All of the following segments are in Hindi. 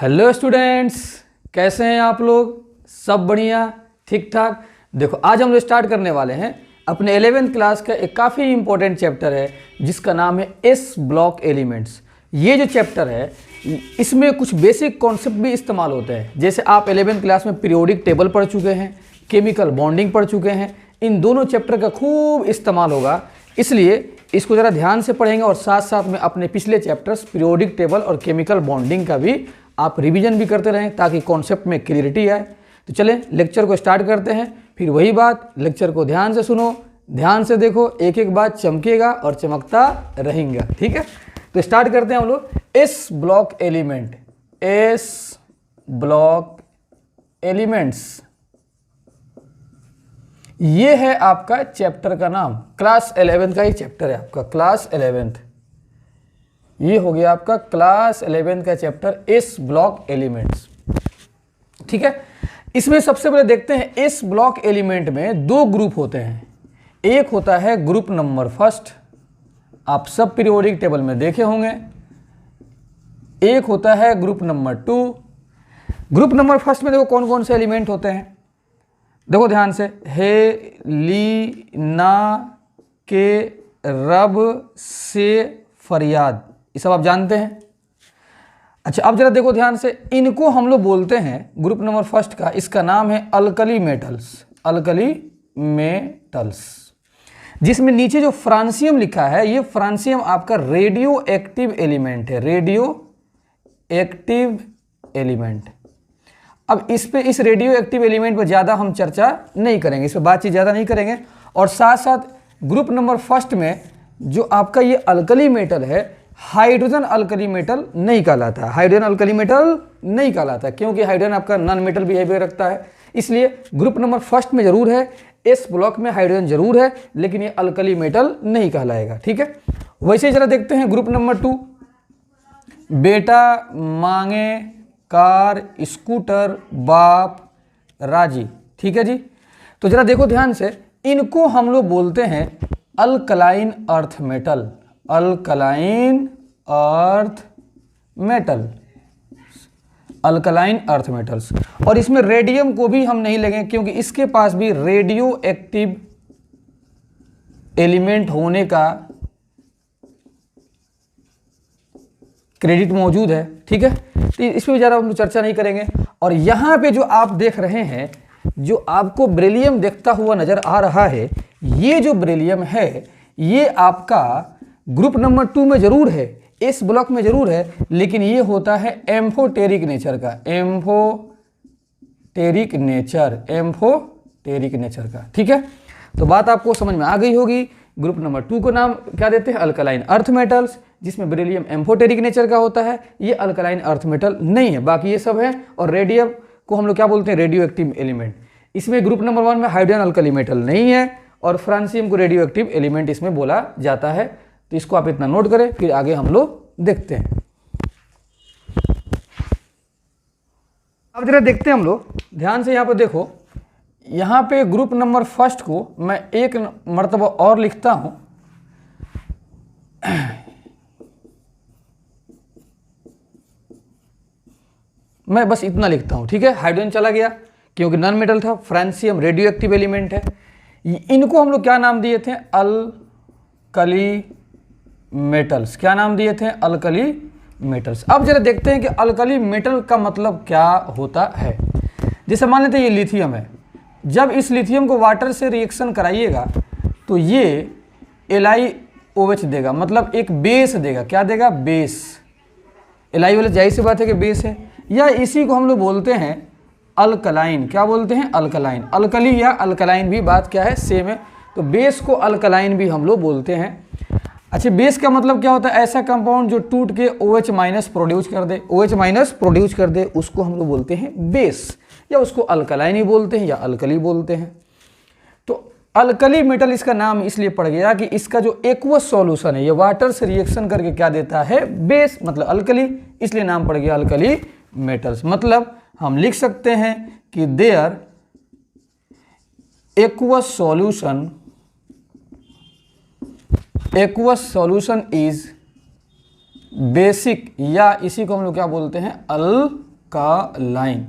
हेलो स्टूडेंट्स, कैसे हैं आप लोग? सब बढ़िया, ठीक ठाक। देखो, आज हम लोग स्टार्ट करने वाले हैं अपने 11th क्लास का एक काफ़ी इंपॉर्टेंट चैप्टर है जिसका नाम है एस ब्लॉक एलिमेंट्स। ये जो चैप्टर है इसमें कुछ बेसिक कॉन्सेप्ट भी इस्तेमाल होते हैं। जैसे आप 11th क्लास में पीरियोडिक टेबल पढ़ चुके हैं, केमिकल बॉन्डिंग पढ़ चुके हैं, इन दोनों चैप्टर का खूब इस्तेमाल होगा, इसलिए इसको ज़रा ध्यान से पढ़ेंगे और साथ साथ में अपने पिछले चैप्टर्स पीरियोडिक टेबल और केमिकल बॉन्डिंग का भी आप रिवीजन भी करते रहें ताकि कॉन्सेप्ट में क्लियरिटी आए। तो चलें लेक्चर को स्टार्ट करते हैं। फिर वही बात, लेक्चर को ध्यान से सुनो, ध्यान से देखो, एक एक बात चमकेगा और चमकता रहेगा, ठीक है? तो स्टार्ट करते हैं हम लोग S block element. S block elements, ये है आपका चैप्टर का नाम। क्लास 11 का ही चैप्टर है आपका, क्लास 11th। ये हो गया आपका क्लास 11 का चैप्टर एस ब्लॉक एलिमेंट्स, ठीक है? इसमें सबसे पहले देखते हैं एस ब्लॉक एलिमेंट में दो ग्रुप होते हैं। एक होता है ग्रुप नंबर फर्स्ट, आप सब पीरियोडिक टेबल में देखे होंगे। एक होता है group number two. Group number first में देखो कौन कौन से एलिमेंट होते हैं, देखो ध्यान से, हे, ली, ना, के, रब, से, फरियाद, ये सब आप जानते हैं। अच्छा, अब जरा देखो ध्यान से, इनको हम लोग बोलते हैं ग्रुप नंबर फर्स्ट का, इसका नाम है अल्कली मेटल्स। अल्कली मेटल्स, जिसमें नीचे जो फ्रांसियम लिखा है, ये फ्रांसियम आपका रेडियो एक्टिव एलिमेंट है। Radio active element. अब इस रेडियो एक्टिव एलिमेंट पर ज़्यादा हम चर्चा नहीं करेंगे, इस पर बातचीत ज़्यादा नहीं करेंगे। और साथ साथ ग्रुप नंबर फर्स्ट में जो आपका ये अल्कली मेटल है, हाइड्रोजन अल्कली मेटल नहीं कहलाता। हाइड्रोजन अल्कली मेटल नहीं कहलाता क्योंकि हाइड्रोजन आपका नॉन मेटल बिहेवियर रखता है, इसलिए ग्रुप नंबर फर्स्ट में जरूर है, एस ब्लॉक में हाइड्रोजन जरूर है, लेकिन ये अल्कली मेटल नहीं कहलाएगा, ठीक है? वैसे जरा देखते हैं ग्रुप नंबर टू। बेटा मांगे कार, स्कूटर, बाप राजी, ठीक है जी? तो जरा देखो ध्यान से, इनको हम लोग बोलते हैं alkaline earth metal. Alkaline earth metal, alkaline earth metals. और इसमें रेडियम को भी हम नहीं लेंगे क्योंकि इसके पास भी रेडियो एक्टिव एलिमेंट होने का क्रेडिट मौजूद है, ठीक है? तो इस पर भी ज़्यादा हम लोग चर्चा नहीं करेंगे। और यहाँ पे जो आप देख रहे हैं, जो आपको बेरिलियम देखता हुआ नजर आ रहा है, ये जो बेरिलियम है ये आपका ग्रुप नंबर 2 में जरूर है, इस ब्लॉक में जरूर है, लेकिन ये होता है एम्फोटेरिक नेचर का। एम्फोटेरिक नेचर, एम्फोटेरिक नेचर का, ठीक है? तो बात आपको समझ में आ गई होगी। ग्रुप नंबर 2 को नाम क्या देते हैं? अल्कलाइन अर्थ मेटल्स, जिसमें बेरिलियम एम्फोटेरिक नेचर का होता है। ये अल्कलाइन अर्थ मेटल नहीं है, बाकी ये सब है। और रेडियम को हम लोग क्या बोलते हैं? Radio active element. इसमें ग्रुप नंबर 1 में हाइड्रोजन अल्कली मेटल नहीं है और फ्रांसियम को रेडियो एक्टिव एलिमेंट इसमें बोला जाता है। तो इसको आप इतना नोट करें, फिर आगे हम लोग देखते हैं। अब जरा देखते हैं हम लोग, ध्यान से यहाँ पर देखो, यहाँ पे ग्रुप नंबर फर्स्ट को मैं एक मर्तबा और लिखता हूं। मैं बस इतना लिखता हूं, ठीक है? हाइड्रोजन चला गया क्योंकि नॉन मेटल था, फ्रांसियम रेडियो एक्टिव एलिमेंट है। इनको हम लोग क्या नाम दिए थे? Alkali metals. क्या नाम दिए थे? Alkali metals. अब जरा देखते हैं कि अल्कली मेटल का मतलब क्या होता है। जैसे मान लेते हैं ये लिथियम है, जब इस लिथियम को वाटर से रिएक्शन कराइएगा तो ये LiOH देगा, मतलब एक बेस देगा। क्या देगा? बेस। LiOH जाहिर सी बात है कि बेस है, या इसी को हम लोग बोलते हैं अल्कलाइन। क्या बोलते हैं? अल्कलाइन। अल्कली या अल्कलाइन भी बात क्या है? सेम है। तो बेस को अल्कलाइन भी हम लोग बोलते हैं। अच्छा, बेस का मतलब क्या होता है? ऐसा कंपाउंड जो टूट के OH माइनस प्रोड्यूस कर दे, OH माइनस प्रोड्यूस कर दे, उसको हम लोग बोलते हैं बेस, या उसको अल्कलाइन ही बोलते हैं या अल्कली बोलते हैं। तो अल्कली मेटल इसका नाम इसलिए पड़ गया कि इसका जो एक्वस सॉल्यूशन है, ये वाटर से रिएक्शन करके क्या देता है? बेस, मतलब अल्कली, इसलिए नाम पड़ गया अल्कली मेटल्स। मतलब हम लिख सकते हैं कि their aqueous solution is basic, या इसी को हम लोग क्या बोलते हैं? अल्कालाइन।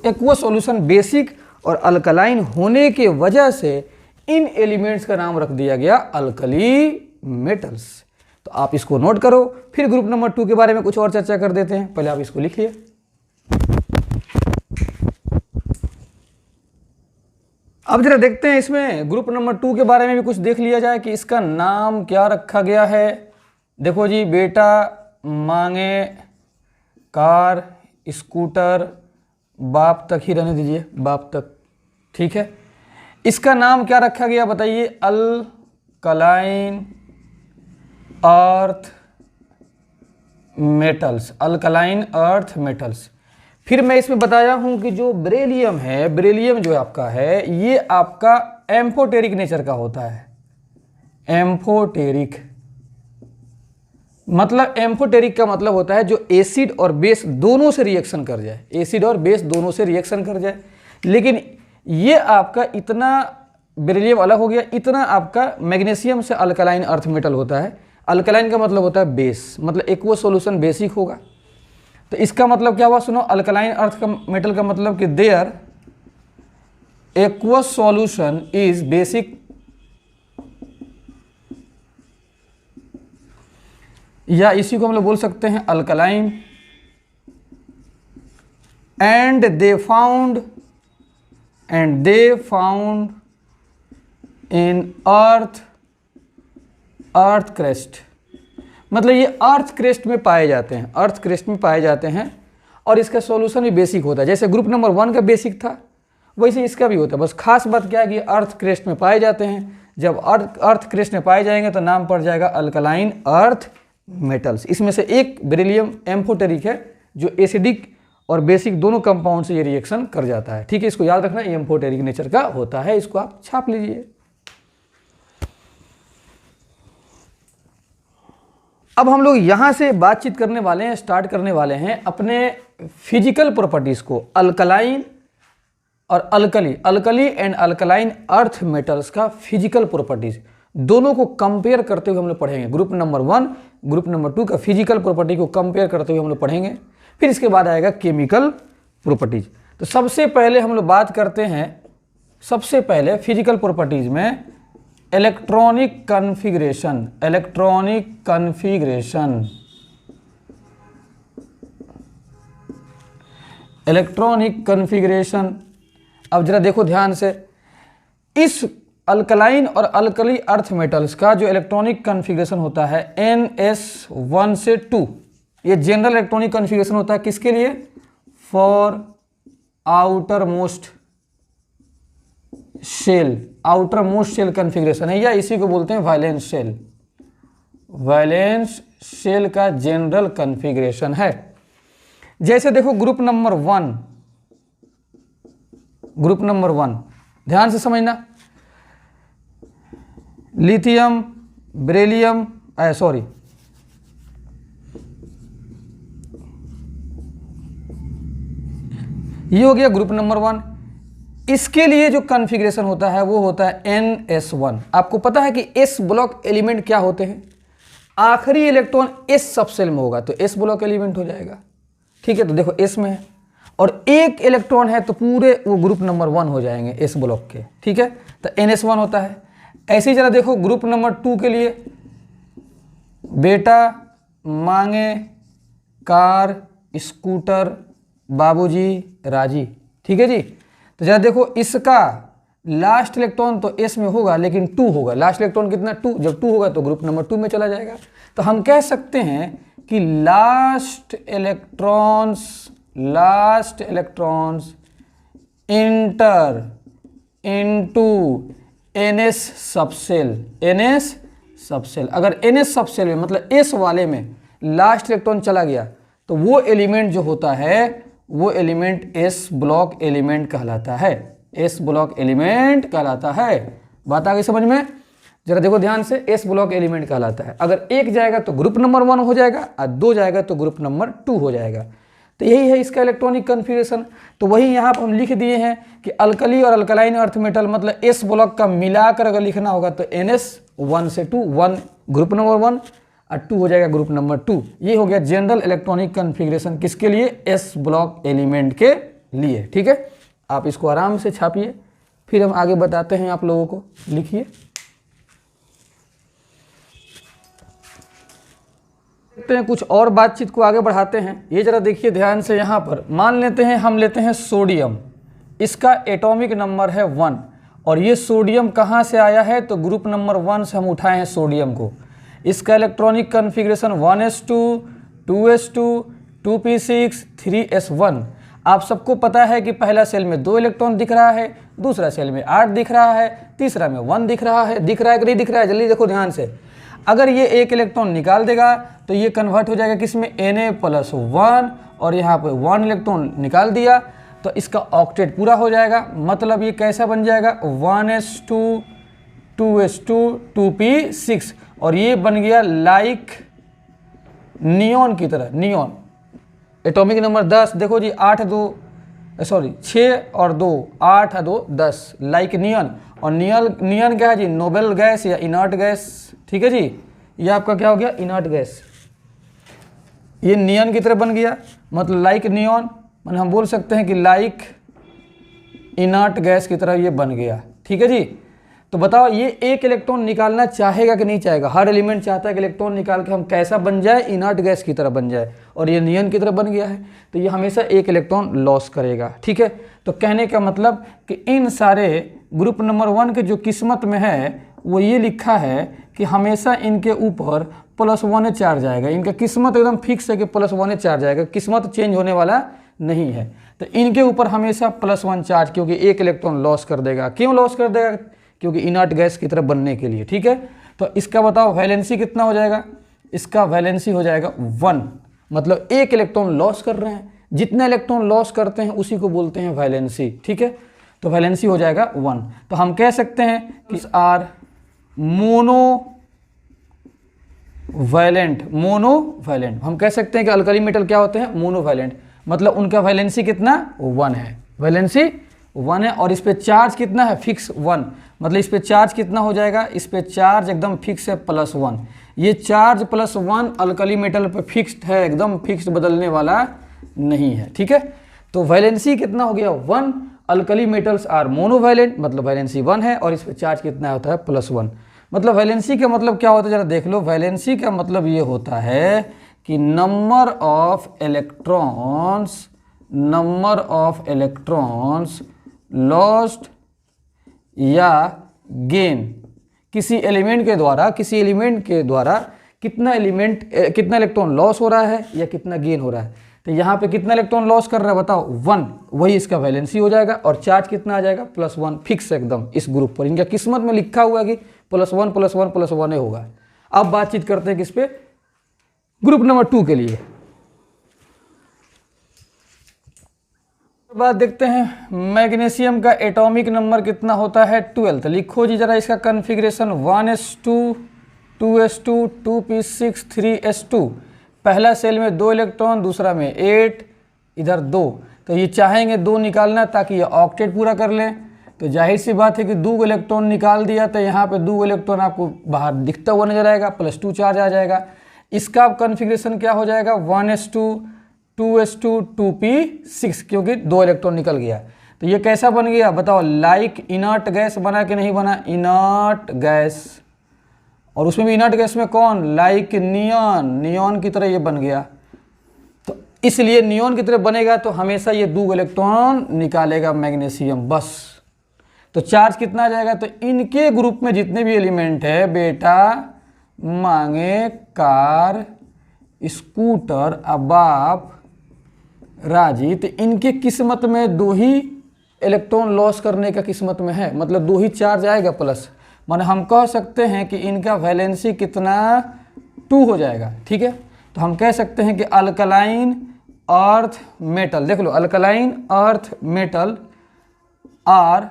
एक्वा सॉल्यूशन बेसिक और अल्कलाइन होने के वजह से इन एलिमेंट्स का नाम रख दिया गया अल्कली मेटल्स। तो आप इसको नोट करो, फिर ग्रुप नंबर 2 के बारे में कुछ और चर्चा कर देते हैं। पहले आप इसको लिखिए। अब जरा देखते हैं इसमें ग्रुप नंबर 2 के बारे में भी कुछ देख लिया जाए कि इसका नाम क्या रखा गया है। देखो जी, बेटा मांगे कार स्कूटर, बाप तक ही रहने दीजिए, बाप तक, ठीक है। इसका नाम क्या रखा गया बताइए? Alkaline earth metals, alkaline earth metals. फिर मैं इसमें बताया हूं कि जो बेरिलियम है, बेरिलियम जो आपका है, ये आपका एम्फोटेरिक नेचर का होता है। एम्फोटेरिक मतलब, एम्फोटेरिक का मतलब होता है जो एसिड और बेस दोनों से रिएक्शन कर जाए, एसिड और बेस दोनों से रिएक्शन कर जाए। लेकिन ये आपका इतना बेरिलियम अलग हो गया, इतना आपका मैग्नीशियम से अल्कलाइन अर्थ मेटल होता है। अल्कलाइन का मतलब होता है बेस, मतलब एक्वा सॉल्यूशन बेसिक होगा। तो इसका मतलब क्या हुआ सुनो, अल्कलाइन अर्थ का मेटल का मतलब कि their aqua solution is basic, या इसी को हम लोग बोल सकते हैं alkaline, and they found in earth crust, मतलब ये अर्थ क्रेस्ट में पाए जाते हैं, अर्थ क्रेस्ट में पाए जाते हैं। और इसका सॉल्यूशन भी बेसिक होता है, जैसे ग्रुप नंबर 1 का बेसिक था वैसे इसका भी होता है। बस खास बात क्या है कि अर्थ क्रेस्ट में पाए जाते हैं। जब अर्थ क्रेस्ट में पाए जाएंगे तो नाम पड़ जाएगा अल्कलाइन अर्थ मेटल्स। इसमें से एक बेरिलियम एम्फोटेरिक है जो एसिडिक और बेसिक दोनों कंपाउंड से ये रिएक्शन कर जाता है, ठीक है। इसको याद रखना, एम्फोटेरिक नेचर का होता है, इसको आप छाप लीजिए। अब हम लोग यहां से बातचीत करने वाले हैं, स्टार्ट करने वाले हैं अपने फिजिकल प्रॉपर्टीज को, अल्कलाइन और alkali and alkaline earth metals का फिजिकल प्रॉपर्टीज दोनों को कंपेयर करते हुए हम लोग पढ़ेंगे। ग्रुप नंबर 1 ग्रुप नंबर 2 का फिजिकल प्रॉपर्टी को कंपेयर करते हुए हम लोग पढ़ेंगे। फिर इसके बाद आएगा केमिकल प्रॉपर्टीज। तो सबसे पहले हम लोग बात करते हैं, सबसे पहले फिजिकल प्रॉपर्टीज में electronic configuration, electronic configuration, electronic configuration. अब जरा देखो ध्यान से, इस अल्कलाइन और अल्कली अर्थ मेटल्स का जो इलेक्ट्रॉनिक कॉन्फ़िगरेशन होता है NS1 से 2, ये जनरल इलेक्ट्रॉनिक कॉन्फ़िगरेशन होता है किसके लिए? For outermost shell, outermost shell configuration है, या इसी को बोलते हैं वैलेंस शेल। वैलेंस शेल का जनरल कॉन्फ़िगरेशन है। जैसे देखो ग्रुप नंबर 1, ग्रुप नंबर 1 ध्यान से समझना, लिथियम, बेरिलियम, सॉरी ये हो गया ग्रुप नंबर 1। इसके लिए जो कॉन्फ़िगरेशन होता है वो होता है NS1। आपको पता है कि S ब्लॉक एलिमेंट क्या होते हैं? आखिरी इलेक्ट्रॉन S सबसेल में होगा तो S ब्लॉक एलिमेंट हो जाएगा, ठीक है। तो देखो S में है और एक इलेक्ट्रॉन है तो पूरे वो ग्रुप नंबर 1 हो जाएंगे S ब्लॉक के, ठीक है। तो NS1 होता है। ऐसे ही जरा देखो ग्रुप नंबर 2 के लिए, बेटा मांगे कार स्कूटर, बाबूजी राजी, ठीक है जी। तो जरा देखो इसका लास्ट इलेक्ट्रॉन तो S में होगा लेकिन 2 होगा, लास्ट इलेक्ट्रॉन कितना? 2। जब 2 होगा तो ग्रुप नंबर 2 में चला जाएगा। तो हम कह सकते हैं कि last electrons inter into NS subshell, NS subshell. अगर NS सबसेल में मतलब S वाले में लास्ट इलेक्ट्रॉन चला गया तो वो एलिमेंट जो होता है वो एलिमेंट S ब्लॉक एलिमेंट कहलाता है, S ब्लॉक एलिमेंट कहलाता है। बात आ गई समझ में? जरा देखो ध्यान से, S ब्लॉक एलिमेंट कहलाता है। अगर 1 जाएगा तो ग्रुप नंबर 1 हो जाएगा और 2 जाएगा तो ग्रुप नंबर 2 हो जाएगा। तो यही है इसका इलेक्ट्रॉनिक कॉन्फ़िगरेशन। तो वही यहाँ पर हम लिख दिए हैं कि अल्कली और अल्कलाइन अर्थ मेटल मतलब S ब्लॉक का मिलाकर अगर लिखना होगा तो NS1 से 2, 1 ग्रुप नंबर 1 और 2 हो जाएगा ग्रुप नंबर 2। ये हो गया जनरल इलेक्ट्रॉनिक कॉन्फ़िगरेशन किसके लिए, एस ब्लॉक एलिमेंट के लिए। ठीक है, आप इसको आराम से छापिए, फिर हम आगे बताते हैं आप लोगों को। लिखिए, देखते हैं कुछ और बातचीत को आगे बढ़ाते हैं। ये जरा देखिए ध्यान से, यहाँ पर मान लेते हैं हम लेते हैं सोडियम, इसका एटॉमिक नंबर है 1 और ये सोडियम कहाँ से आया है, तो ग्रुप नंबर 1 से हम उठाए हैं सोडियम को। इसका electronic configuration 1s2 2s2 2p6 3s1। आप सबको पता है कि पहला सेल में 2 इलेक्ट्रॉन दिख रहा है, दूसरा सेल में 8 दिख रहा है, तीसरा में 1 दिख रहा है। दिख रहा है कि नहीं दिख रहा है, जल्दी देखो ध्यान से। अगर ये एक इलेक्ट्रॉन निकाल देगा तो ये कन्वर्ट हो जाएगा किसमें, Na+1, और यहाँ पे 1 इलेक्ट्रॉन निकाल दिया तो इसका ऑक्टेट पूरा हो जाएगा। मतलब ये कैसा बन जाएगा, 1s2 2s2 2p6, और ये बन गया लाइक नियॉन की तरह। नियॉन एटॉमिक नंबर 10, देखो जी 6 और 2 8 और 2 10, लाइक नियॉन। और नियॉन क्या है जी, नोबल गैस या इनर्ट गैस। ठीक है जी, ये आपका क्या हो गया, इनर्ट गैस। ये नियॉन की तरह बन गया, मतलब लाइक नियॉन, मतलब हम बोल सकते हैं कि लाइक इनर्ट गैस की तरह ये बन गया। ठीक है जी, तो बताओ ये एक इलेक्ट्रॉन निकालना चाहेगा कि नहीं चाहेगा। हर एलिमेंट चाहता है कि इलेक्ट्रॉन निकाल के हम कैसा बन जाए, इनर्ट गैस की तरह बन जाए, और ये नियॉन की तरह बन गया है तो ये हमेशा एक इलेक्ट्रॉन लॉस करेगा। ठीक है, तो कहने का मतलब कि इन सारे ग्रुप नंबर 1 के जो किस्मत में है वो ये लिखा है कि हमेशा इनके ऊपर +1 चार्ज आएगा। इनका किस्मत एकदम फिक्स है कि +1 चार्ज आएगा, किस्मत चेंज होने वाला नहीं है। तो इनके ऊपर हमेशा +1 चार्ज, क्योंकि एक इलेक्ट्रॉन लॉस कर देगा। क्यों लॉस कर देगा, क्योंकि इनर्ट गैस की तरह बनने के लिए। ठीक है, तो इसका बताओ वैलेंसी कितना हो जाएगा, इसका वैलेंसी हो जाएगा 1, मतलब एक इलेक्ट्रॉन लॉस कर रहे हैं। जितना इलेक्ट्रॉन लॉस करते हैं उसी को बोलते हैं वैलेंसी। ठीक है, तो वैलेंसी हो जाएगा 1। तो हम कह सकते हैं कि आर मोनोवैलेंट। हम कह सकते हैं कि अल्कली मेटल क्या होते हैं, मोनोवैलेंट, मतलब उनका वैलेंसी कितना, 1 है। वैलेंसी 1 है, और इस पे चार्ज कितना है, फिक्स 1, मतलब इस पे चार्ज कितना हो जाएगा, इस पे चार्ज एकदम फिक्स है +1। ये चार्ज +1 अल्कली मेटल पे फिक्स्ड है, एकदम फिक्स्ड, बदलने वाला नहीं है। ठीक है, तो वैलेंसी कितना हो गया, 1। अल्कली मेटल्स आर मोनोवैलेंट, मतलब वैलेंसी 1 है, और इस पे चार्ज कितना होता है, +1। मतलब वैलेंसी का मतलब क्या होता है, जरा देख लो। वैलेंसी का मतलब ये होता है कि नंबर ऑफ इलेक्ट्रॉन्स लॉस्ट या गेन किसी एलिमेंट के द्वारा कितना इलेक्ट्रॉन लॉस हो रहा है या कितना गेन हो रहा है। तो यहाँ पे कितना इलेक्ट्रॉन लॉस कर रहा है बताओ, 1, वही इसका वैलेंसी हो जाएगा, और चार्ज कितना आ जाएगा, +1, फिक्स एकदम इस ग्रुप पर। इनका किस्मत में लिखा हुआ है कि +1 +1 +1 होगा। अब बातचीत करते हैं किस पे, ग्रुप नंबर 2 के लिए। बात देखते हैं मैग्नीशियम का एटॉमिक नंबर कितना होता है, 12। लिखो जी जरा इसका configuration, 1s2 2s2 2p6 3s2। पहला सेल में 2 इलेक्ट्रॉन, दूसरा में 8, इधर 2। तो ये चाहेंगे 2 निकालना ताकि ये ऑक्टेट पूरा कर लें। तो जाहिर सी बात है कि 2 इलेक्ट्रॉन निकाल दिया तो यहाँ पे 2 इलेक्ट्रॉन आपको बाहर दिखता हुआ नजर आएगा, +2 चार्ज आ जाएगा। इसका कॉन्फ़िगरेशन क्या हो जाएगा, 1s2 2s2 2p6, क्योंकि 2 इलेक्ट्रॉन निकल गया। तो ये कैसा बन गया बताओ, लाइक इनर्ट गैस बना कि नहीं बना, इनर्ट गैस। और उसमें भी इनर्ट गैस में कौन, लाइक नियॉन की तरह ये बन गया। तो इसलिए नियॉन की तरह बनेगा तो हमेशा ये 2 इलेक्ट्रॉन निकालेगा मैग्नीशियम, बस। तो चार्ज कितना आ जाएगा, तो इनके ग्रुप में जितने भी एलिमेंट है बेटा, मांगे, कार, स्कूटर, अबाब, राजी, तो इनके किस्मत में 2 ही इलेक्ट्रॉन लॉस करने का किस्मत में है, मतलब 2 ही चार्ज आएगा प्लस। माने हम कह सकते हैं कि इनका वैलेंसी कितना, 2 हो जाएगा। ठीक है, तो हम कह सकते हैं कि अल्कलाइन अर्थ मेटल, देख लो, alkaline earth metal are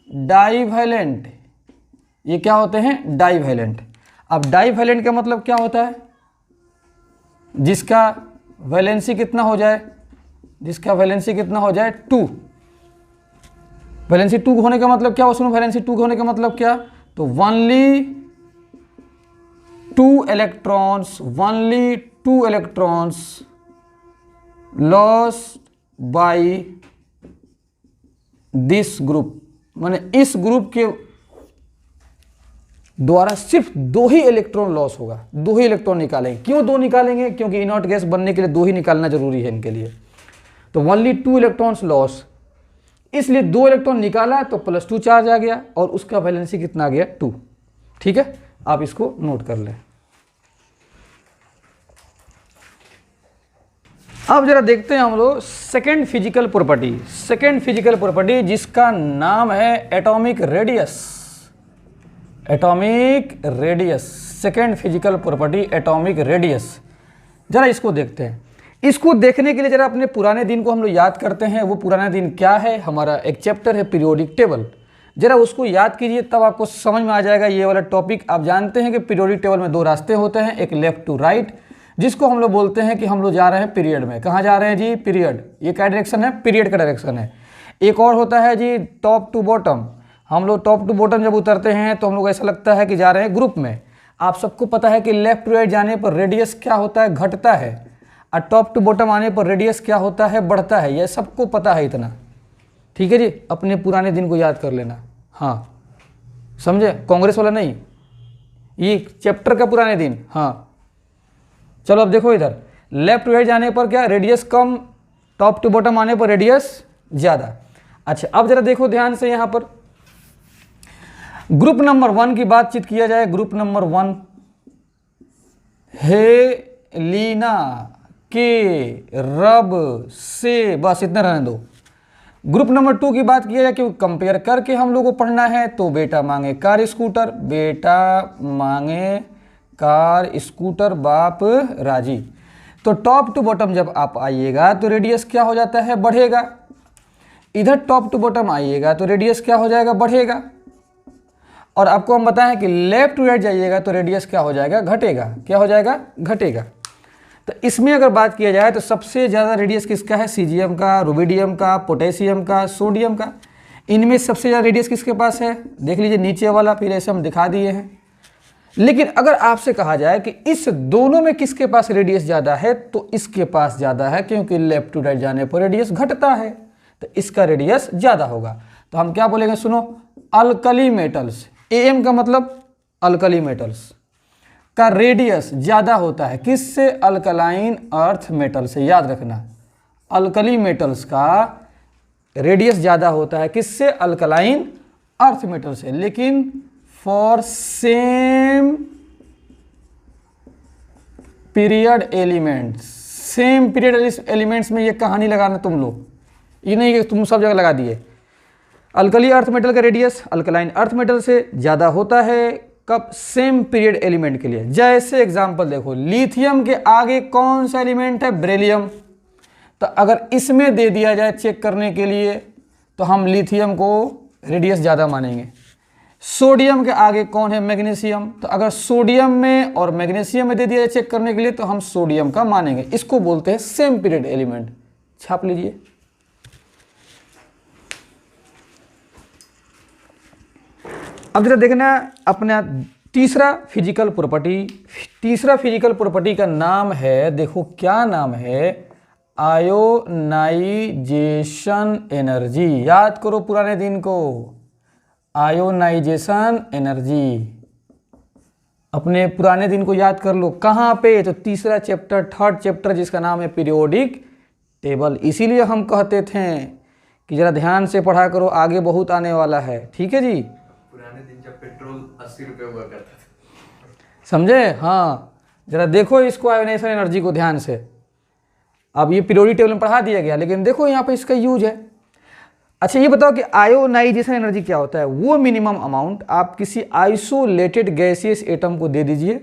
divalent. ये क्या होते हैं, डाईवैलेंट। अब डाईवैलेंट का मतलब क्या होता है, जिसका वैलेंसी कितना हो जाए, 2। वैलेंसी 2 होने का मतलब क्या, उसमें वैलेंसी 2 होने का मतलब क्या, तो only 2 electrons, only 2 electrons lost by this group, माने इस ग्रुप के द्वारा सिर्फ 2 ही इलेक्ट्रॉन लॉस होगा, 2 ही इलेक्ट्रॉन निकालेंगे। क्यों 2 निकालेंगे? क्योंकि इनॉट गैस बनने के लिए 2 ही निकालना जरूरी है इनके लिए। तो ओनली 2 इलेक्ट्रॉन्स लॉस, इसलिए 2 इलेक्ट्रॉन निकाला तो +2 चार्ज आ गया और उसका वैलेंसी कितना आ गया? 2। ठीक है, आप इसको नोट कर लें। अब जरा देखते हैं हम लोग second physical property. Second physical property जिसका नाम है atomic radius. Atomic radius, second physical property atomic radius. जरा इसको देखते हैं। इसको देखने के लिए जरा अपने पुराने दिन को हम लोग याद करते हैं। वो पुराना दिन क्या है? हमारा एक चैप्टर है पीरियोडिक टेबल। जरा उसको याद कीजिए, तब आपको समझ में आ जाएगा ये वाला टॉपिक। आप जानते हैं कि पीरियोडिक टेबल में 2 रास्ते होते हैं, एक लेफ्ट टू राइट, जिसको हम लोग बोलते हैं कि हम लोग जा रहे हैं पीरियड में। कहाँ जा रहे हैं जी? पीरियड। ये क्या डायरेक्शन है? पीरियड का डायरेक्शन है। एक और होता है जी टॉप टू बॉटम। हम लोग टॉप टू बॉटम जब उतरते हैं तो हम लोग ऐसा लगता है कि जा रहे हैं ग्रुप में। आप सबको पता है कि लेफ्ट टू राइट जाने पर रेडियस क्या होता है? घटता है। और टॉप टू बॉटम आने पर रेडियस क्या होता है? बढ़ता है। यह सबको पता है इतना। ठीक है जी, अपने पुराने दिन को याद कर लेना। हाँ, समझे? कांग्रेस वाला नहीं, ये चैप्टर का पुराने दिन। हाँ, चलो अब देखो इधर, लेफ्ट टू राइट जाने पर क्या? रेडियस कम, टॉप टू बॉटम आने पर रेडियस ज़्यादा। अच्छा, अब जरा देखो ध्यान से, यहाँ पर ग्रुप नंबर 1 की बातचीत किया जाए। ग्रुप नंबर 1, हेलिना के रब से, बस इतना रहने दो। ग्रुप नंबर 2 की बात किया जाए, क्योंकि कंपेयर करके हम लोग को पढ़ना है। तो बेटा मांगे कार स्कूटर, बेटा मांगे कार स्कूटर, बाप राजी। तो टॉप टू बॉटम जब आप आइएगा तो रेडियस क्या हो जाता है? बढ़ेगा। इधर टॉप टू बॉटम आइएगा तो रेडियस क्या हो जाएगा? बढ़ेगा। और आपको हम बताएं कि लेफ्ट टू राइट जाइएगा तो रेडियस क्या हो जाएगा? घटेगा। क्या हो जाएगा? घटेगा। तो इसमें अगर बात किया जाए तो सबसे ज़्यादा रेडियस किसका है? सीजियम का, रुबिडियम का, पोटेशियम का, सोडियम का। इनमें सबसे ज़्यादा रेडियस किसके पास है? देख लीजिए नीचे वाला, फिर ऐसे हम दिखा दिए हैं। लेकिन अगर आपसे कहा जाए कि इस दोनों में किसके पास रेडियस ज़्यादा है, तो इसके पास ज़्यादा है, क्योंकि लेफ्ट टू राइट जाने पर रेडियस घटता है, तो इसका रेडियस ज़्यादा होगा। तो हम क्या बोलेंगे? सुनो, अल्कली मेटल्स, एम का मतलब अल्कली मेटल्स का रेडियस ज़्यादा होता है। किससे? अल्कलाइन अर्थ मेटल से। याद रखना, अल्कली मेटल्स का रेडियस ज़्यादा होता है। किससे? अल्कलाइन अर्थ मेटल से। लेकिन for same period elements, same period elements में ये कहानी लगाना तुम लोग, ये नहीं कि तुम सब जगह लगा दिए। अल्कली अर्थ मेटल का रेडियस अल्कलाइन अर्थ मेटल से ज़्यादा होता है। कब? सेम पीरियड एलिमेंट के लिए। जैसे एग्जांपल देखो, लिथियम के आगे कौन सा एलिमेंट है? बेरिलियम। तो अगर इसमें दे दिया जाए चेक करने के लिए तो हम लिथियम को रेडियस ज़्यादा मानेंगे। सोडियम के आगे कौन है? मैग्नीशियम। तो अगर सोडियम में और मैग्नीशियम में दे दिया जाए चेक करने के लिए तो हम सोडियम का मानेंगे। इसको बोलते हैं सेम पीरियड एलिमेंट। छाप लीजिए। अब जरा देखना अपना तीसरा फिजिकल प्रॉपर्टी। तीसरा फिजिकल प्रॉपर्टी का नाम है, देखो क्या नाम है? Ionization energy. याद करो पुराने दिन को, आयोनाइजेशन एनर्जी। अपने पुराने दिन को याद कर लो। कहाँ पे? तो तीसरा चैप्टर, थर्ड चैप्टर, जिसका नाम है पीरियोडिक टेबल। इसीलिए हम कहते थे कि जरा ध्यान से पढ़ा करो, आगे बहुत आने वाला है। ठीक है जी? पुराने दिन जब पेट्रोल 80 रुपये हुआ करता था, समझे? हाँ, जरा देखो इसको, आयोनाइजेशन एनर्जी को ध्यान से। अब ये पीरियोडिक टेबल में पढ़ा दिया गया, लेकिन देखो यहाँ पे इसका यूज है। अच्छा, ये बताओ कि आयोनाइजेशन एनर्जी क्या होता है? वो मिनिमम अमाउंट आप किसी आइसोलेटेड गैसियस एटम को दे दीजिए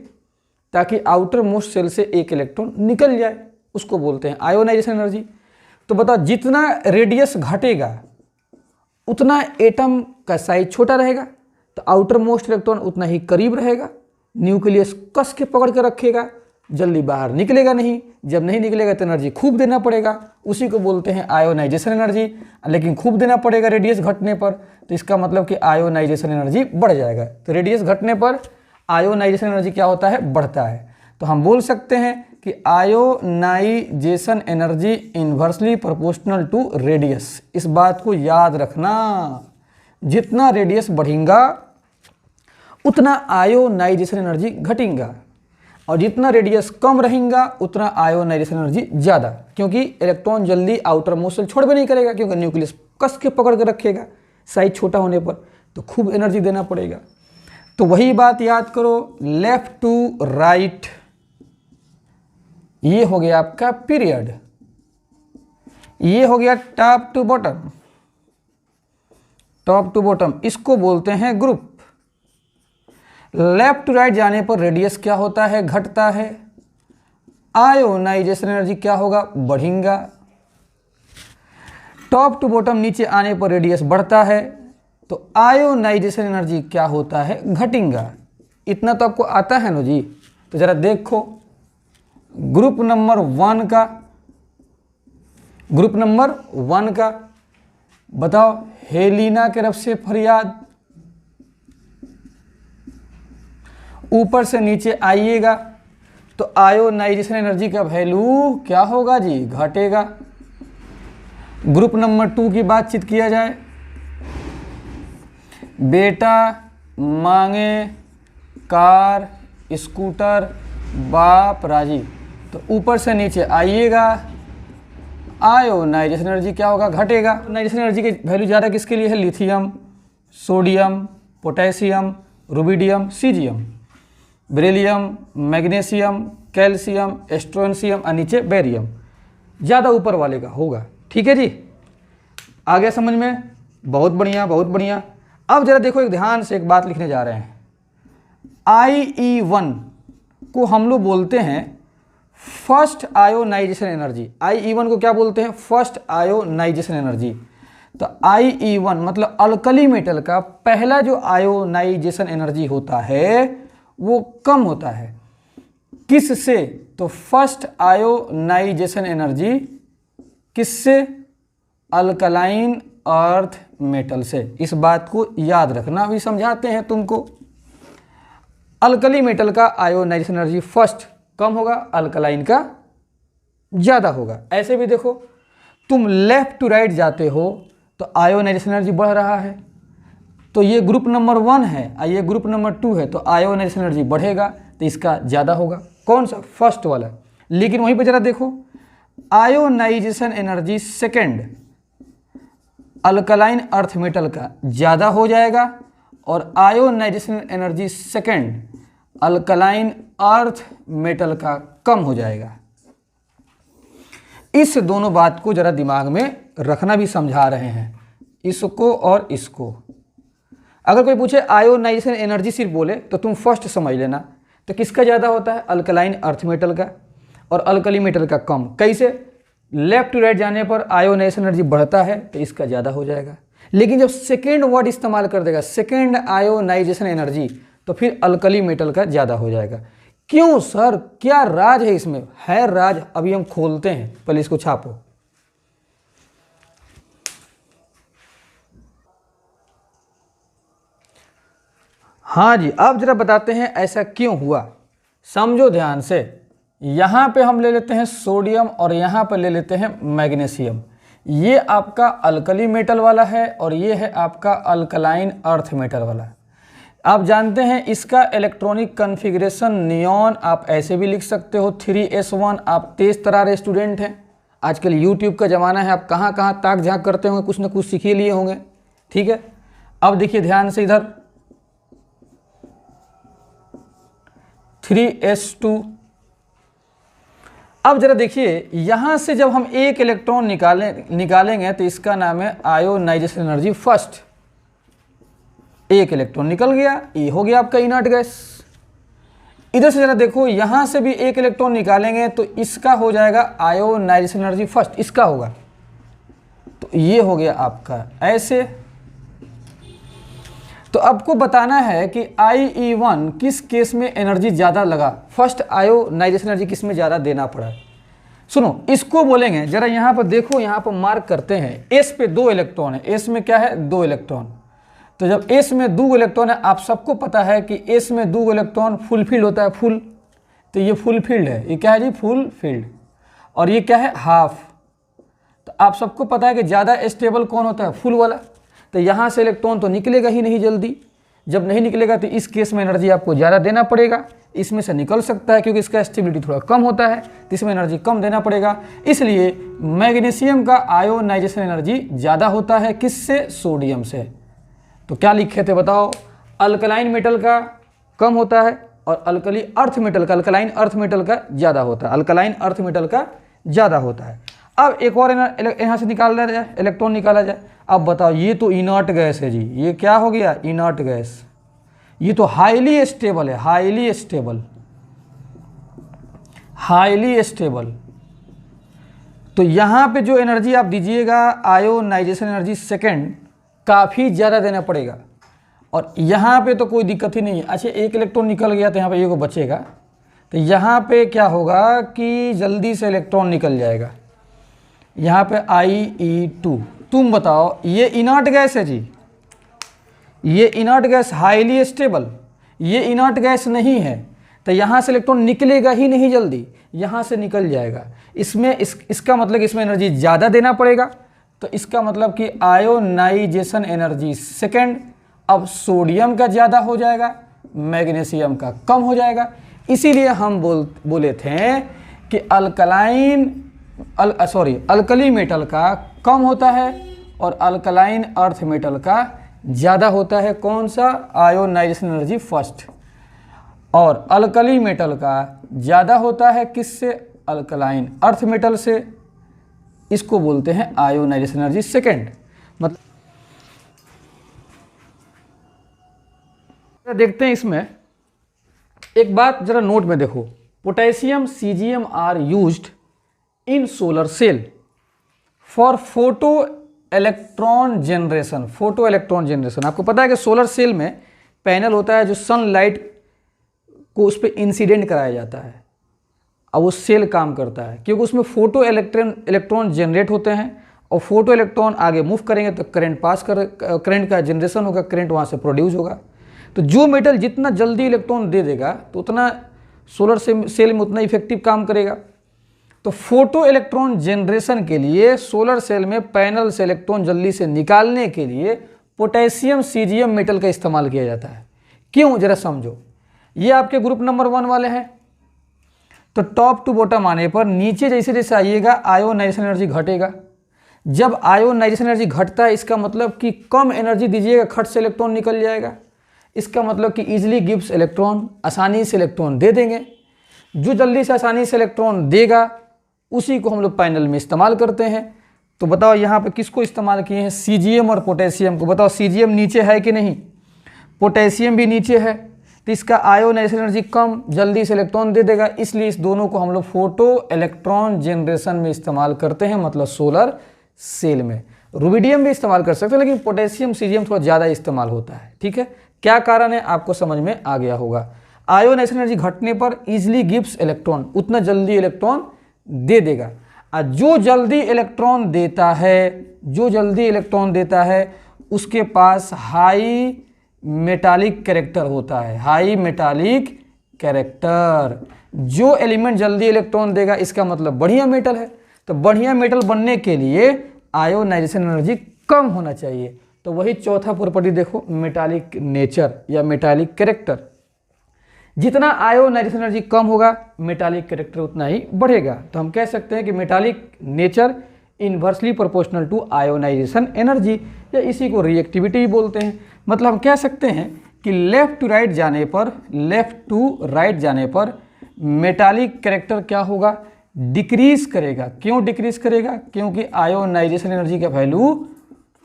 ताकि आउटर मोस्ट शेल से एक इलेक्ट्रॉन निकल जाए, उसको बोलते हैं आयोनाइजेशन एनर्जी। तो बताओ, जितना रेडियस घटेगा उतना एटम का साइज छोटा रहेगा, तो आउटर मोस्ट इलेक्ट्रॉन उतना ही करीब रहेगा, न्यूक्लियस कस के पकड़ के रखेगा, जल्दी बाहर निकलेगा नहीं। जब नहीं निकलेगा तो एनर्जी खूब देना पड़ेगा, उसी को बोलते हैं आयोनाइजेशन एनर्जी। लेकिन खूब देना पड़ेगा रेडियस घटने पर, तो इसका मतलब कि आयोनाइजेशन एनर्जी बढ़ जाएगा। तो रेडियस घटने पर आयोनाइजेशन एनर्जी क्या होता है, बढ़ता है। तो हम बोल सकते हैं कि ionization energy inversely proportional to radius. इस बात को याद रखना, जितना रेडियस बढ़ेगा उतना आयोनाइजेशन एनर्जी घटेगा, और जितना रेडियस कम रहेगा उतना आयोनाइजेशन एनर्जी ज़्यादा, क्योंकि इलेक्ट्रॉन जल्दी आउटर मोस्ट सेल छोड़ भी नहीं करेगा, क्योंकि न्यूक्लियस कस के पकड़ के रखेगा साइज छोटा होने पर, तो खूब एनर्जी देना पड़ेगा। तो वही बात याद करो, लेफ्ट टू राइट ये हो गया आपका पीरियड, ये हो गया top to bottom, top to bottom इसको बोलते हैं ग्रुप। लेफ्ट टू राइट जाने पर रेडियस क्या होता है, घटता है। आयोनाइजेशन एनर्जी क्या होगा, बढ़ेगा। टॉप टू बॉटम नीचे आने पर रेडियस बढ़ता है, तो आयोनाइजेशन एनर्जी क्या होता है, घटेगा। इतना तो आपको आता है ना जी। तो जरा देखो ग्रुप नंबर 1 का, ग्रुप नंबर 1 का बताओ, हेलिना की तरफ से फरियाद, ऊपर से नीचे आइएगा तो आयोनाइजेशन एनर्जी का वैल्यू क्या होगा जी, घटेगा। ग्रुप नंबर 2 की बातचीत किया जाए, बेटा मांगे कार स्कूटर बाप राजी, तो ऊपर से नीचे आइएगा, आयोनाइजेशन एनर्जी क्या होगा, घटेगा। आयोनाइजेशन एनर्जी की वैल्यू ज़्यादा किसके लिए है, lithium, sodium, potassium, rubidium, caesium, beryllium, magnesium, calcium, strontium और नीचे बेरियम, ज़्यादा ऊपर वाले का होगा। ठीक है जी, आ गया समझ में, बहुत बढ़िया बहुत बढ़िया। अब जरा देखो, एक ध्यान से एक बात लिखने जा रहे हैं। IE1 को हम लोग बोलते हैं फर्स्ट आयोनाइजेशन एनर्जी। IE1 को क्या बोलते हैं, फर्स्ट आयोनाइजेशन एनर्जी। तो IE1 मतलब अल्कली मेटल का पहला जो आयोनाइजेशन एनर्जी होता है वो कम होता है, किससे, तो फर्स्ट आयोनाइजेशन एनर्जी किससे, अल्कलाइन अर्थ मेटल से। इस बात को याद रखना, अभी समझाते हैं तुमको। अल्कली मेटल का आयोनाइजेशन एनर्जी फर्स्ट कम होगा, अल्कलाइन का ज़्यादा होगा। ऐसे भी देखो, तुम लेफ्ट टू राइट जाते हो तो आयोनाइजेशन एनर्जी बढ़ रहा है, तो ये ग्रुप नंबर 1 है और ये ग्रुप नंबर 2 है, तो आयोनाइजेशन एनर्जी बढ़ेगा तो इसका ज़्यादा होगा। कौन सा, फर्स्ट वाला। लेकिन वहीं पर जरा देखो, ionization energy second alkaline earth metal का ज़्यादा हो जाएगा, और ionization energy second alkaline earth metal का कम हो जाएगा। इस दोनों बात को जरा दिमाग में रखना, भी समझा रहे हैं इसको और इसको। अगर कोई पूछे आयोनाइजेशन एनर्जी सिर्फ बोले तो तुम फर्स्ट समझ लेना, तो किसका ज़्यादा होता है, अल्कलाइन अर्थ मेटल का, और अल्कली मेटल का कम। कैसे, लेफ्ट टू राइट जाने पर आयोनाइजेशन एनर्जी बढ़ता है तो इसका ज़्यादा हो जाएगा। लेकिन जब सेकेंड वर्ड इस्तेमाल कर देगा, सेकेंड आयोनाइजेशन एनर्जी, तो फिर अल्कली मेटल का ज़्यादा हो जाएगा। क्यों सर, क्या राज है इसमें, है राज, अभी हम खोलते हैं, पहले इसको छापो। हाँ जी, अब जरा बताते हैं ऐसा क्यों हुआ, समझो ध्यान से। यहाँ पे हम ले लेते हैं सोडियम और यहाँ पे ले लेते हैं मैग्नीशियम। ये आपका अल्कली मेटल वाला है और ये है आपका अल्कलाइन अर्थ मेटल वाला। आप जानते हैं इसका इलेक्ट्रॉनिक कन्फिग्रेशन नियॉन, आप ऐसे भी लिख सकते हो 3s1। आप तेज तरार स्टूडेंट हैं, आजकल यूट्यूब का ज़माना है, आप कहाँ कहाँ ताक झाँक करते होंगे, कुछ ना कुछ सीख ही लिए होंगे। ठीक है, अब देखिए ध्यान से, इधर 3s2। अब जरा देखिए, यहाँ से जब हम एक इलेक्ट्रॉन निकालेंगे तो इसका नाम है आयोनाइजेशन एनर्जी फर्स्ट। एक इलेक्ट्रॉन निकल गया, ये हो गया आपका इनर्ट गैस। इधर से जरा देखो, यहाँ से भी एक इलेक्ट्रॉन निकालेंगे तो इसका हो जाएगा आयोनाइजेशन एनर्जी फर्स्ट, इसका होगा, तो ये हो गया आपका ऐसे। तो आपको बताना है कि IE1 किस केस में एनर्जी ज़्यादा लगा, फर्स्ट आयोनाइजेशन एनर्जी किस में ज़्यादा देना पड़ा। सुनो, इसको बोलेंगे, जरा यहाँ पर देखो, यहाँ पर मार्क करते हैं, S पे 2 इलेक्ट्रॉन है, S में क्या है, 2 इलेक्ट्रॉन। तो जब S में 2 इलेक्ट्रॉन है, आप सबको पता है कि S में 2 इलेक्ट्रॉन फुल फील्ड होता है, फुल, तो ये फुल फील्ड है, ये क्या है जी, फुल फील्ड। और ये क्या है, हाफ। तो आप सबको पता है कि ज़्यादा स्टेबल कौन होता है, फुल वाला। तो यहाँ से इलेक्ट्रॉन तो निकलेगा ही नहीं जल्दी, जब नहीं निकलेगा तो इस केस में एनर्जी आपको ज़्यादा देना पड़ेगा। इसमें से निकल सकता है क्योंकि इसका स्टेबिलिटी थोड़ा कम होता है, तो इसमें एनर्जी कम देना पड़ेगा। इसलिए मैग्नीशियम का आयोनाइजेशन एनर्जी ज़्यादा होता है, किससे, सोडियम से। तो क्या लिखे थे बताओ, अल्कलाइन मेटल का कम होता है और अल्कली अर्थ मेटल का, अल्कलाइन अर्थ मेटल का ज़्यादा होता है, अल्कलाइन अर्थ मेटल का ज़्यादा होता है। अब एक और यहाँ से निकाला जाए, इलेक्ट्रॉन निकाला जाए। अब बताओ, ये तो इनर्ट गैस है जी, ये क्या हो गया, इनर्ट गैस। ये तो हाईली स्टेबल है, हाईली स्टेबल, हाईली स्टेबल। तो यहाँ पे जो एनर्जी आप दीजिएगा, आयोनाइजेशन एनर्जी सेकेंड, काफ़ी ज़्यादा देना पड़ेगा। और यहाँ पे तो कोई दिक्कत ही नहीं है। अच्छा, एक इलेक्ट्रॉन निकल गया तो यहाँ पे एक बचेगा, तो यहाँ पे क्या होगा कि जल्दी से इलेक्ट्रॉन निकल जाएगा। यहाँ पे IE2, तुम बताओ, ये इनर्ट गैस है जी, ये इनर्ट गैस, हाईली स्टेबल, ये इनर्ट गैस नहीं है, तो यहाँ से इलेक्ट्रॉन निकलेगा ही नहीं जल्दी, यहाँ से निकल जाएगा। इसमें इसका मतलब इसमें एनर्जी ज़्यादा देना पड़ेगा। तो इसका मतलब कि आयोनाइजेशन एनर्जी सेकेंड अब सोडियम का ज़्यादा हो जाएगा, मैग्नीशियम का कम हो जाएगा। इसीलिए हम बोले थे कि अल्कली मेटल का कम होता है और अल्कलाइन अर्थ मेटल का ज़्यादा होता है। कौन सा, आयोनाइजेशन एनर्जी फर्स्ट। और अल्कली मेटल का ज़्यादा होता है किससे, अल्कलाइन अर्थ मेटल से। इसको बोलते हैं आयोनाइजेशन एनर्जी सेकेंड। मतलब देखते हैं इसमें एक बात जरा नोट में देखो, potassium CgM are used in solar cell for photo electron generation. Photo electron generation, आपको पता है कि सोलर सेल में पैनल होता है जो सनलाइट को उस पर इंसिडेंट कराया जाता है, अब वो सेल काम करता है क्योंकि उसमें फोटो इलेक्ट्रॉन जनरेट होते हैं और फोटो इलेक्ट्रॉन आगे मूव करेंगे तो करंट का जनरेशन होगा, करंट वहाँ से प्रोड्यूस होगा। तो जो मेटल जितना जल्दी इलेक्ट्रॉन दे देगा तो उतना सोलर सेल में उतना इफेक्टिव काम करेगा। तो फोटो इलेक्ट्रॉन जनरेशन के लिए सोलर सेल में पैनल से इलेक्ट्रॉन जल्दी से निकालने के लिए पोटेशियम CgM मेटल का इस्तेमाल किया जाता है। क्यों, जरा समझो। ये आपके ग्रुप नंबर 1 वाले हैं, तो टॉप टू बॉटम आने पर नीचे जैसे जैसे आइएगा आयोनाइजेशन एनर्जी घटेगा। जब आयोनाइजेशन एनर्जी घटता है इसका मतलब कि कम एनर्जी दीजिएगा, खट से इलेक्ट्रॉन निकल जाएगा। इसका मतलब कि इजीली गिव्स इलेक्ट्रॉन, आसानी से इलेक्ट्रॉन दे देंगे। जो जल्दी से आसानी से इलेक्ट्रॉन देगा उसी को हम लोग पैनल में इस्तेमाल करते हैं। तो बताओ यहाँ पे किसको इस्तेमाल किए हैं, CgM और पोटेशियम को। बताओ CgM नीचे है कि नहीं, पोटेशियम भी नीचे है, तो इसका आयोनाइजेशन एनर्जी कम, जल्दी से इलेक्ट्रॉन दे देगा। इसलिए इस दोनों को हम लोग फोटो इलेक्ट्रॉन जनरेशन में इस्तेमाल करते हैं, मतलब सोलर सेल में। रुबिडियम भी इस्तेमाल कर सकते हैं लेकिन पोटेशियम CgM थोड़ा ज़्यादा इस्तेमाल होता है। ठीक है, क्या कारण है आपको समझ में आ गया होगा। आयोनाइजेशन एनर्जी घटने पर इजिली गिव्स इलेक्ट्रॉन, उतना जल्दी इलेक्ट्रॉन दे देगा। जो जल्दी इलेक्ट्रॉन देता है, जो जल्दी इलेक्ट्रॉन देता है उसके पास हाई मेटालिक कैरेक्टर होता है, हाई मेटालिक कैरेक्टर। जो एलिमेंट जल्दी इलेक्ट्रॉन देगा इसका मतलब बढ़िया मेटल है। तो बढ़िया मेटल बनने के लिए आयोनाइजेशन एनर्जी कम होना चाहिए। तो वही चौथा प्रॉपर्टी देखो, मेटालिक नेचर या मेटालिक कैरेक्टर। जितना आयोनाइजेशन एनर्जी कम होगा मेटालिक कैरेक्टर उतना ही बढ़ेगा। तो हम कह सकते हैं कि metallic nature inversely proportional to ionization energy, या इसी को रिएक्टिविटी ही बोलते हैं। मतलब हम कह सकते हैं कि लेफ्ट टू राइट जाने पर, लेफ्ट टू राइट जाने पर मेटालिक कैरेक्टर क्या होगा, डिक्रीज करेगा। क्यों डिक्रीज करेगा, क्योंकि आयोनाइजेशन एनर्जी का वैल्यू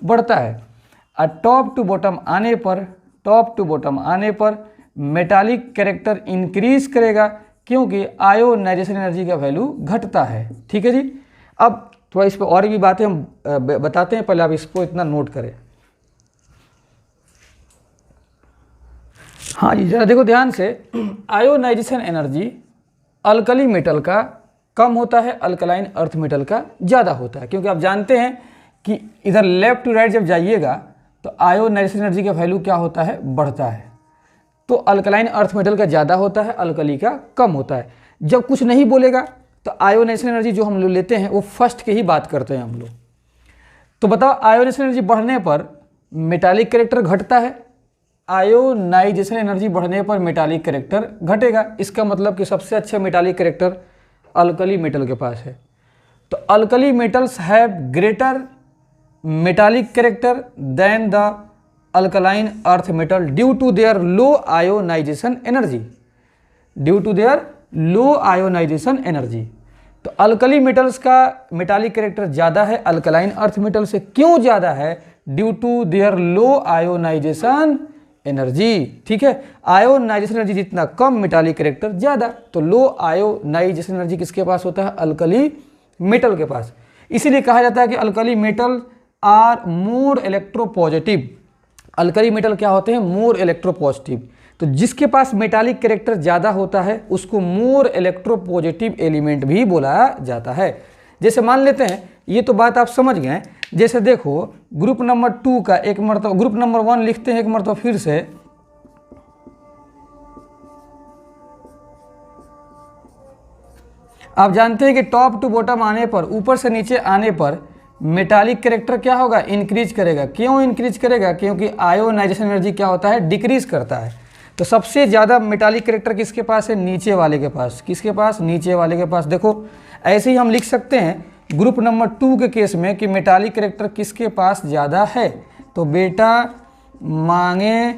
बढ़ता है। और टॉप टू बॉटम आने पर, टॉप टू बॉटम आने पर मेटालिक कैरेक्टर इंक्रीज करेगा क्योंकि आयोनाइजेशन एनर्जी का वैल्यू घटता है। ठीक है जी, अब थोड़ा इस पर और भी बातें हम बताते हैं, पहले आप इसको इतना नोट करें। हाँ जी, जरा देखो ध्यान से, आयोनाइजेशन एनर्जी अल्कली मेटल का कम होता है, अल्कलाइन अर्थ मेटल का ज़्यादा होता है। क्योंकि आप जानते हैं कि इधर लेफ्ट टू राइट जब जाइएगा तो आयोनाइजेशन एनर्जी का वैल्यू क्या होता है, बढ़ता है। तो अल्कलाइन अर्थ मेटल का ज़्यादा होता है, अल्कली का कम होता है। जब कुछ नहीं बोलेगा तो आयोनाइजेशन एनर्जी जो हम लोग लेते हैं वो फर्स्ट की ही बात करते हैं हम लोग। तो बताओ आयोनाइजेशन एनर्जी बढ़ने पर मेटालिक कैरेक्टर घटता है, आयोनाइजेशन एनर्जी बढ़ने पर मेटालिक कैरेक्टर घटेगा। इसका मतलब कि सबसे अच्छा मेटालिक कैरेक्टर अल्कली मेटल के पास है। तो alkali metals have greater metallic character than the alkaline earth metal due to their low ionization energy, due to their low ionization energy. तो अल्कली मेटल्स का मेटालिक कैरेक्टर ज़्यादा है अल्कलाइन अर्थ मेटल से। क्यों ज़्यादा है? Due to their low ionization energy. ठीक है, आयोनाइजेशन एनर्जी जितना कम मेटालिक कैरेक्टर ज़्यादा। तो लो आयोनाइजेशन एनर्जी किसके पास होता है? अल्कली मेटल के पास। इसीलिए कहा जाता है कि alkali metal are more electropositive. Alkali metal क्या होते हैं? More electropositive. तो जिसके पास मेटालिक कैरेक्टर ज़्यादा होता है उसको मोर इलेक्ट्रोपॉजिटिव एलिमेंट भी बोला जाता है। जैसे मान लेते हैं, ये तो बात आप समझ गए। जैसे देखो ग्रुप नंबर 2 का एक मरतबा, ग्रुप नंबर 1 लिखते हैं एक मरतबा फिर से। आप जानते हैं कि टॉप टू बॉटम आने पर, ऊपर से नीचे आने पर मेटालिक कैरेक्टर क्या होगा? इंक्रीज करेगा। क्यों इंक्रीज करेगा? क्योंकि आयोनाइजेशन एनर्जी क्या होता है? डिक्रीज करता है। तो सबसे ज़्यादा मेटालिक कैरेक्टर किसके पास है? नीचे वाले के पास। किसके पास? नीचे वाले के पास। देखो ऐसे ही हम लिख सकते हैं ग्रुप नंबर 2 के केस में कि मेटालिक कैरेक्टर किसके पास ज़्यादा है। तो बेटा मांगे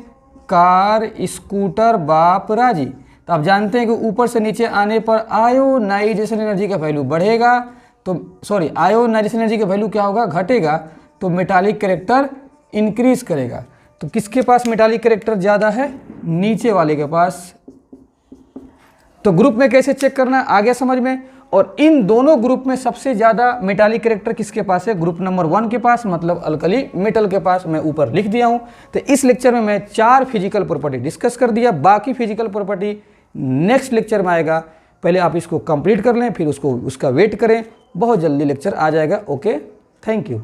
कार स्कूटर बाप राजी। तो आप जानते हैं कि ऊपर से नीचे आने पर आयोनाइजेशन एनर्जी का वैल्यू बढ़ेगा, तो सॉरी आयोनाइजेशन एनर्जी का वैल्यू क्या होगा? घटेगा। तो मेटालिक कैरेक्टर इंक्रीज करेगा। तो किसके पास मेटालिक कैरेक्टर ज़्यादा है? नीचे वाले के पास। तो ग्रुप में कैसे चेक करना है आगे समझ में। और इन दोनों ग्रुप में सबसे ज़्यादा मेटालिक कैरेक्टर किसके पास है? ग्रुप नंबर 1 के पास, मतलब अल्कली मेटल के पास। मैं ऊपर लिख दिया हूँ। तो इस लेक्चर में मैं 4 फिजिकल प्रॉपर्टी डिस्कस कर दिया। बाकी फिजिकल प्रॉपर्टी नेक्स्ट लेक्चर में आएगा। पहले आप इसको कंप्लीट कर लें, फिर उसका वेट करें। बहुत जल्दी लेक्चर आ जाएगा। Okay, thank you.